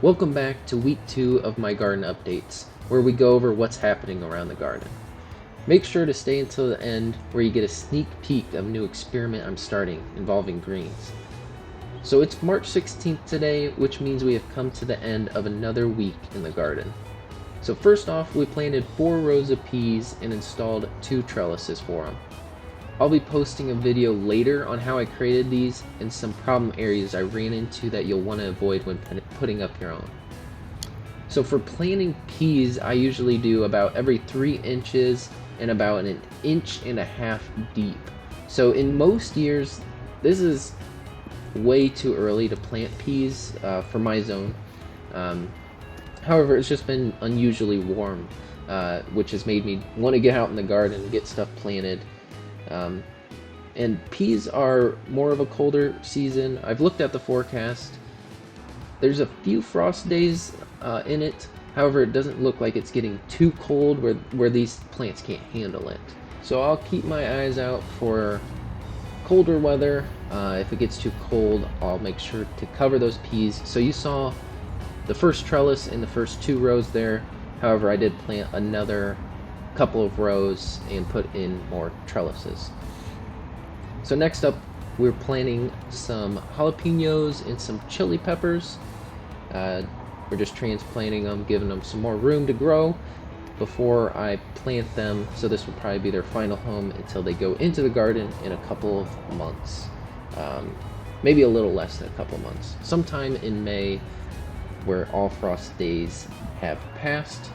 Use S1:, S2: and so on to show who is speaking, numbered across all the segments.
S1: Welcome back to week 2 of my garden updates, where we go over what's happening around the garden. Make sure to stay until the end where you get a sneak peek of a new experiment I'm starting involving greens. So it's March 16th today, which means we have come to the end of another week in the garden. So first off, we planted 4 rows of peas and installed 2 trellises for them. I'll be posting a video later on how I created these and some problem areas I ran into that you'll want to avoid when putting up your own. So for planting peas, I usually do about every 3 inches and about an inch and a half deep. So in most years, this is way too early to plant peas for my zone. However, it's just been unusually warm, which has made me want to get out in the garden and get stuff planted. And peas are more of a colder season. I've looked at the forecast. There's a few frost days in it. However, it doesn't look like it's getting too cold where these plants can't handle it. So I'll keep my eyes out for colder weather. If it gets too cold, I'll make sure to cover those peas. So you saw the first trellis in the first 2 rows there. However, I did plant another couple of rows and put in more trellises. So next up, we're planting some jalapenos and some chili peppers. We're just transplanting them, giving them some more room to grow before I plant them. So this will probably be their final home until they go into the garden in a couple of months. Maybe a little less than a couple of months. Sometime in May, where all frost days have passed.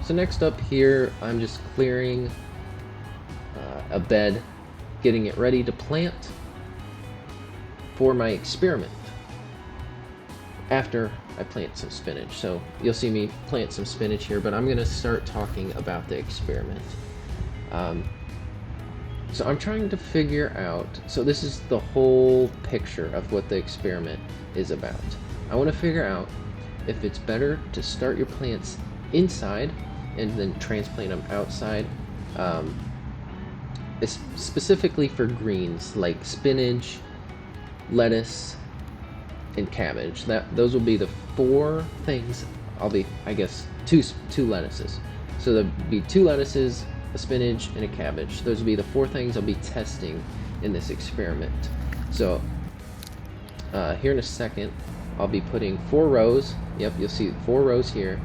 S1: So next up here, I'm just clearing a bed, getting it ready to plant for my experiment after I plant some spinach. So you'll see me plant some spinach here, but I'm going to start talking about the experiment. So I'm trying to figure out, so this is the whole picture of what the experiment is about. I want to figure out if it's better to start your plants inside and then transplant them outside. It's specifically for greens like spinach, lettuce, and cabbage. Those will be the 4 things. I'll be, I guess, two lettuces. So there'll be 2 lettuces, a spinach, and a cabbage. Those will be the 4 things I'll be testing in this experiment. So here in a second, I'll be putting 4 rows. Yep, you'll see 4 rows here.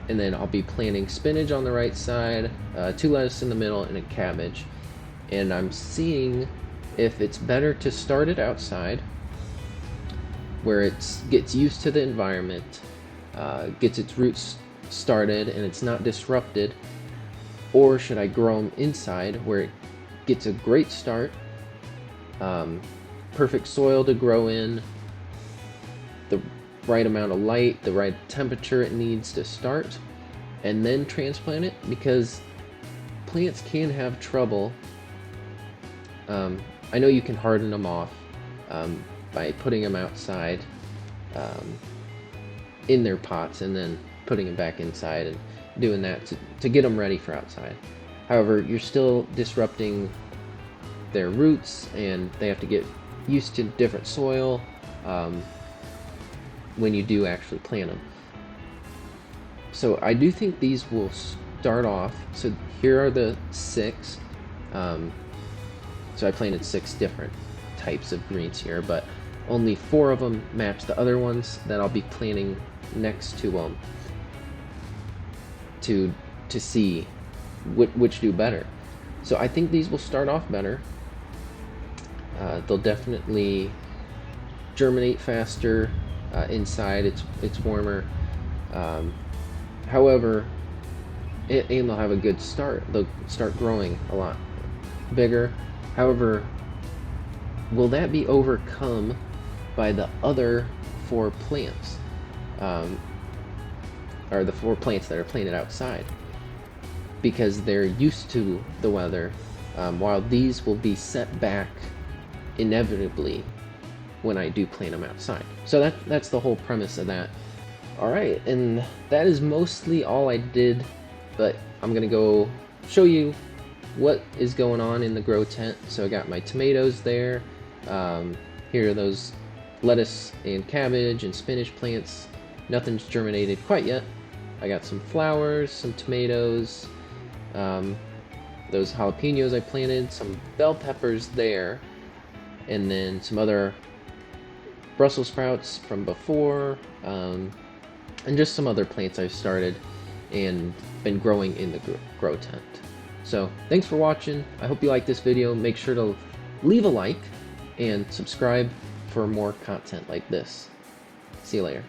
S1: And then I'll be planting spinach on the right side, 2 lettuce in the middle, and a cabbage. And I'm seeing if it's better to start it outside, where it gets used to the environment, gets its roots started, and it's not disrupted, or should I grow them inside, where it gets a great start, perfect soil to grow in, the right amount of light, the right temperature it needs to start, and then transplant it, because plants can have trouble. I know you can harden them off by putting them outside in their pots and then putting them back inside and doing that to get them ready for outside. However, you're still disrupting their roots and they have to get used to different soil when you do actually plant them. So I do think these will start off. So here are the 6. So I planted 6 different types of greens here, but only 4 of them match the other ones that I'll be planting next to them to see which do better. So I think these will start off better. They'll definitely germinate faster. Inside it's warmer. However, and they'll have a good start. They'll start growing a lot bigger. However, will that be overcome by the other 4 plants? Or the 4 plants that are planted outside? Because they're used to the weather, while these will be set back inevitably when I do plant them outside. So that's the whole premise of that. Alright, and that is mostly all I did, but I'm gonna go show you what is going on in the grow tent. So I got my tomatoes there. Here are those lettuce and cabbage and spinach plants. Nothing's germinated quite yet. I got some flowers, some tomatoes, those jalapenos I planted, some bell peppers there, and then some other Brussels sprouts from before, and just some other plants I've started and been growing in the grow tent. So thanks for watching. I hope you like this video. Make sure to leave a like and subscribe for more content like this. See you later.